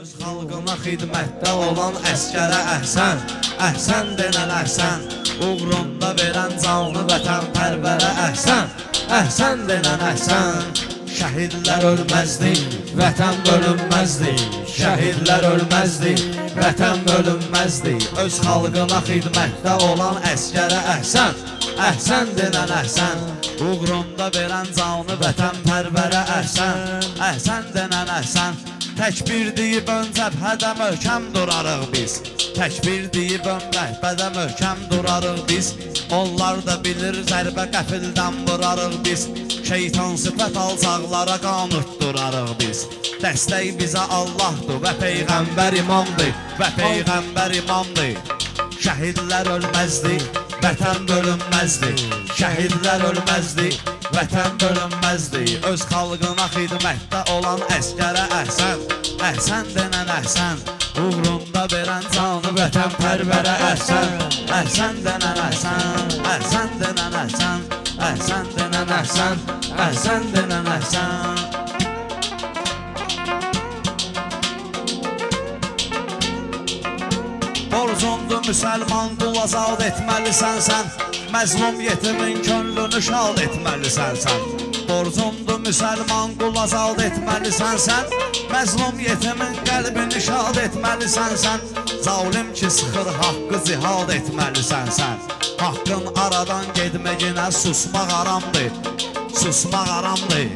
öz xalqına xidmətdə olan əskərə əhsən, əhsən denən əhsən, uğrunda verən canlı vətənpərvərə əhsən, əhsən denən əhsən. Şəhidlər ölməzdi, vətən bölünməzdi, şəhidlər ölməzdi, vətən bölünməzdi, öz xalqına xidmətdə olan əskərə əhsən, əhsən denən əhsən, uğrunda verən canlı vətənpərvərə əhsən, əhsən denən əhsən. Təkbir deyib ön cəbhədə möhkəm durarıq biz, təkbir deyib ön rəhbədə möhkəm durarıq biz. Onlar da bilir zərbə qəfildən vurarıq biz, şeytan sifət alçaqlara qanut durarıq biz. Dəstək bizə Allahdır və Peyğəmbər imamdır, və Peyğəmbər imamdır. Şəhidlər ölməzdi, vətən bölünməzdi, şəhidlər ölməzdi, vətən bölünməzdi, öz xalqına xidmətdə olan əskərə əhsən, əhsən denən əhsən, uğrunda verən canlı vətənpərvərə əhsən, əhsən denən əhsən, əhsən denən əhsən, əhsən denən əhsən, əhsən denən əhsən. Borcundur müsəlman qul azad etməlisən sən, məzlum yetimin könlünü şad etməlisən sən. Borcundur müsəlman qul azad etməlisən sən, məzlum yetimin qəlbini şad etməlisən sən. Zalim ki sıxır haqqı zihad etməlisən sən. Haqqın aradan gedməyinə susmaq aramdır, susmaq aramdır.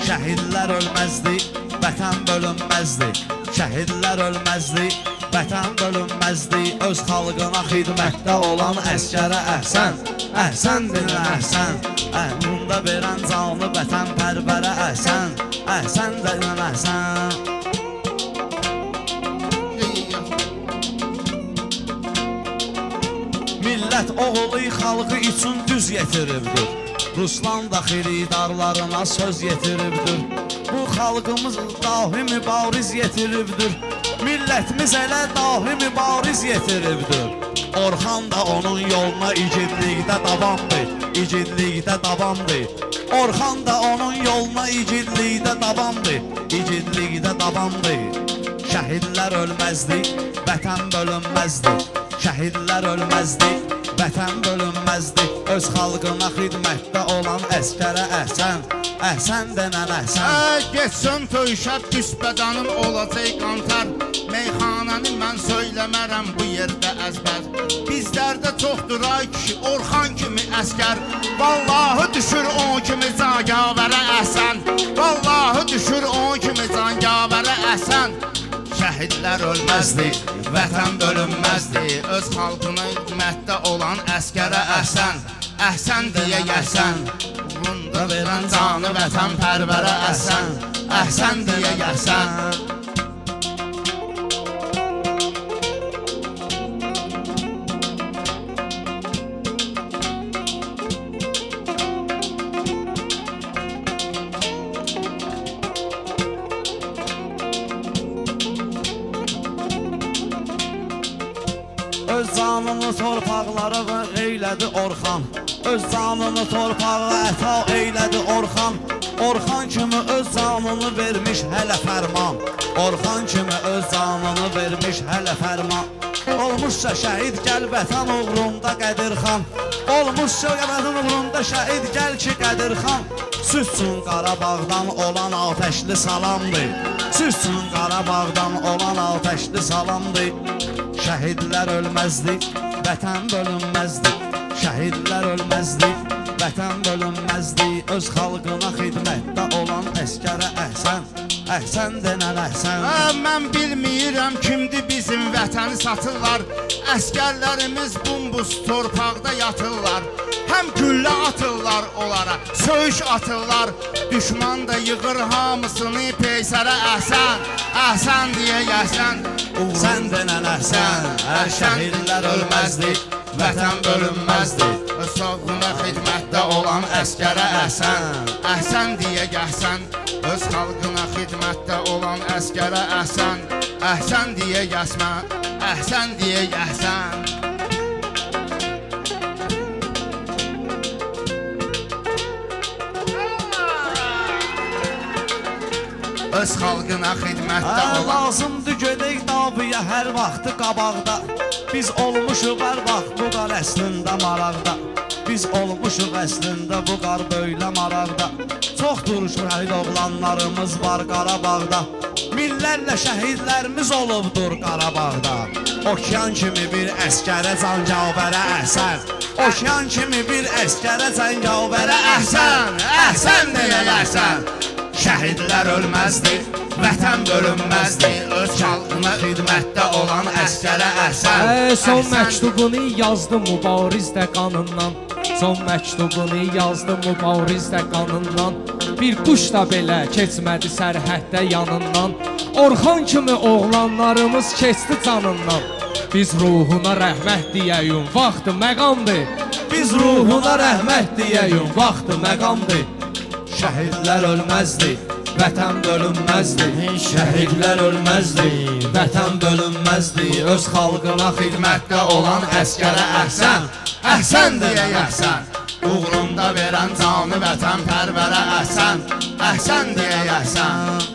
Şəhidlər ölməzdi, vətən bölünməzdi, şəhidlər ölməzdi, vətən bölünməzdi, öz xalqına xidmətdə olan əskərə əhsən, əhsən denən əhsən, uğrunda verən canlı vətənpərvərə əhsən, əhsən denən əhsən. Millət oğulu xalqı üçün düz yetiribdir, Ruslan da xiridarlarına söz yetiribdir. Bu xalqımız dahi mübariz yetiribdir, millətimiz elə dahi mübariz yetiribdir. Orxan da onun yoluna igidlikdə davamdır, igidlikdə davamdır. Orxan da onun yoluna igidlikdə davamdır, igidlikdə davamdır. Şəhidlər ölməzdi, vətən bölünməzdi, şəhidlər ölməzdi, vətən bölünməzdi, öz xalqına xidmətdə olan əskərə əhsən, əhsən denən əhsən. Geçsin töyşət düsbədanım olacaq qantar, meyxanəni mən söyləmərəm bu yerdə əzbər. Bizlərdə çoxdur ay kişi, Orxan kimi əskər, vallahi düşür o kimi cangavərə əhsən, vallahi düşür o kimi cangavərə əhsən. Şəhidlər ölməzdi, vətən bölünməzdi, öz xalqına xidmətdə olan əskərə əhsən, əhsən deyə gəlsən, uğrunda verən canı vətənpərvərə əhsən, əhsən deyə gəlsən. Öz canını torpaqlara eylədi Orxan, öz canını torpağa əta eylədi Orxan. Orxan kimi öz canını vermiş hələ fərman, Orxan kimi öz canını vermiş hələ fərman. Olmuşsa şəhid gəl vətən uğrunda Qədirxan, olmuşsa vətən uğrunda şəhid gəl ki Qədirxan. Süsün Qarabağdan olan ateşli salamdır, süsün Qarabağdan olan ateşli salamdır. Şəhidlər ölməzdi, vətən bölünməzdi, şəhidlər ölməzdi, vətən bölünməzdi, öz xalqına xidmətdə olan əskərə əhsən, əhsən denən əhsən. Mən bilmirəm kimdir bizim vətəni satırlar, əskərlərimiz bumbuz torpaqda yatırlar. Həm güllə atırlar onlara, söyüş atırlar, düşman da yığır hamısını peysərə əhsən, əhsən deyə gəlsən. Sən denən əhsən, şəhidlər ölməzdi, vətən bölünməzdi, öz xalqına xidmətdə olan əskərə əhsən, əhsən deyə gəlsən. Öz xalqına xidmətdə olan əskərə əhsən, əhsən deyə gəlsən, əhsən deyə gəlsən. öz xalqına xidmətdə olan. Lazımdır hər vaxtı qabaqda. Biz olmuşuq hər vaxt bu qar əslində maraqda. Biz olmuşuq əslində bu qar böylə maraqda. Çoxdur şəhid oğlanlarımız var Qarabağda. Minlərlə şəhidlərimiz olubdur Qarabağda. Okean kimi bir əskərə cangavərə əhsən. Okean kimi bir əskərə cangavərə əhsən. Əhsən deyələrsən. Şəhidlər ölməzdi, vətən bölünməzdi. Öz xalqına xidmətdə olan əskərə əhsən. Son məktubunu yazdı mübarizdə qanından. Son məktubunu yazdı mübarizdə qanından. Bir quş da belə keçmədi sərhəddə yanından. Orxan kimi oğlanlarımız keçdi canından. Biz ruhuna rəhmət deyəyim, vaxtı məqamdır. Biz ruhuna rəhmət deyəyim, vaxtı məqamdır. Şəhidlər ölməzdi, vətən bölünməzdi. Şəhidlər ölməzdi, vətən bölünməzdi. Öz xalqına xidmətdə olan əskərə əhsən. Əhsən deyək əhsən. Uğrunda verən canı vətən pərvərə əhsən. Əhsən deyək əhsən.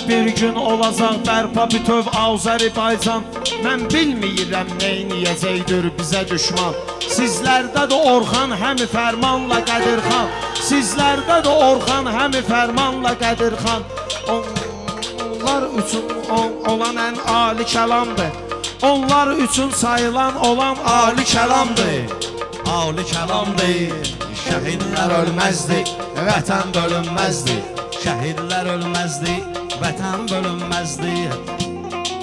Bir gün olacaq bərpa bütöv Azərbaycan. Mən bilmirəm neyniyəcəkdir bizə düşman. Sizlərdə də Orxan həmi fərmanla Qədirxan. Sizlərdə də Orxan həmi fərmanla Qədirxan. Onlar üçün olan ən ali kəlamdır. Onlar üçün sayılan olan ali kəlamdır. Ali kəlamdır. Şəhidlər ölməzdi, vətən bölünməzdi. Şəhidlər ölməzdi, vətən bölünməzdi.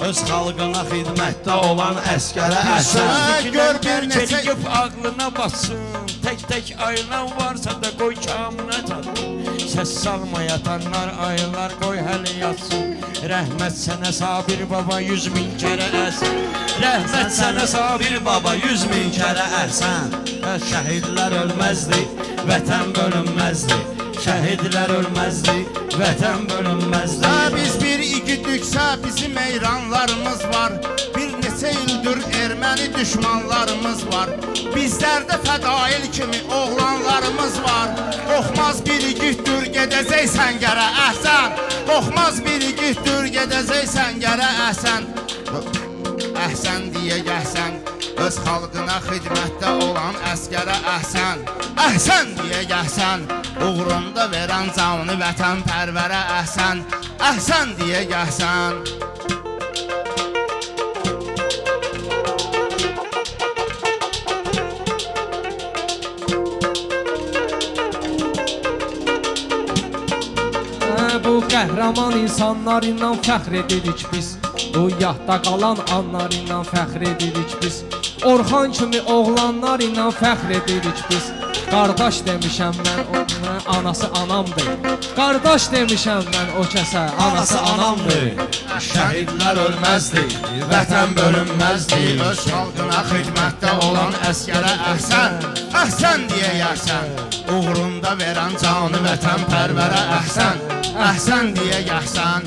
Öz xalqına xidmətdə olan əskərə əhsən. Gör bir neçə Çeliyip ağlına bassın. Tek ayılan varsa da koy kamına tatsın. Ses salma yatanlar ayılar koy hele yatsın. Rəhmət sənə Sabir baba 100.000 kere əhsən. Rəhmət sənə Sabir baba 100.000 kərə əhsən. Şəhidlər ölməzdi, vətən bölünməzdi. Şəhidlər ölməzdi, vətən bölünməzdi. Biz bir igidiksə bizim eyranlarımız var. Bir neçə ildir erməni düşmanlarımız var. Bizlərdə fədail kimi oğlanlarımız var. Qorxmaz bir igiddir gedəcəksən gərə əhsən. Qorxmaz bir igiddir gedəcəksən gərə əhsən. Əhsən deyə gəhsən. Öz xalqına xidmətdə olan əskərə əhsən. Əhsən deyə gəhsən. Uğrunda verən canı vətən pərvərə əhsən. Əhsən deyə gəhsən. Bu qəhrəman insanlarla fəxr edirik biz. Bu yadda qalan anlarla fəxr edirik biz. Orxan kimi oğlanlarla fəxr edirik biz. Qardaş demişəm mən ona, anası anamdır. Qardaş demişəm mən o kəsə, anası anamdır. Şəhidlər ölməzdi, vətən bölünməzdi. Öz xalqına xidmətdə olan əskərə əhsən. Əhsən deyə gəhsən. Uğrunda verən canı vətən pərvərə əhsən. Əhsən deyə gəhsən.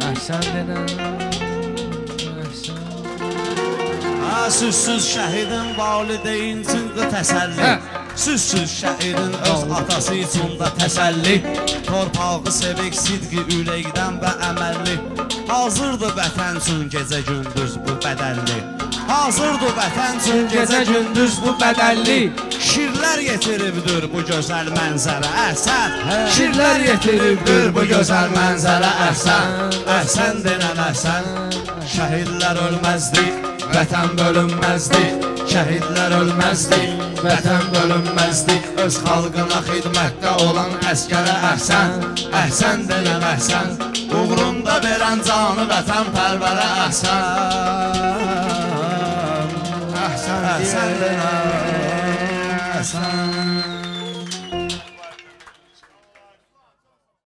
Əhsən denə, əhsən. Süzsüz şəhidin valideyn üçün də təsəlli. Süzsüz şəhidin öz atası üçün də təsəlli. Torpağı sevik sidqi ürəkdən və əməlli. Hazırdır vətən üçün gecə gündüz bu bədəlli. Hazırdır vətən üçün gecə gündüz bu bədəlli. Şirlər yetiribdir bu gözəl mənzərə əhsən. Şirlər yetiribdir bu gözəl mənzərə əhsən. Əhsən denən əhsən. Şəhidlər ölməzdi, vətən bölünməzdi. Şəhidlər ölməzdi, vətən bölünməzdi. Öz xalqına xidmətdə olan əskərə əhsən. Əhsən denən əhsən. Uğrunda verən canı vətən pərvərə əhsən. Əhsən denən əhsən.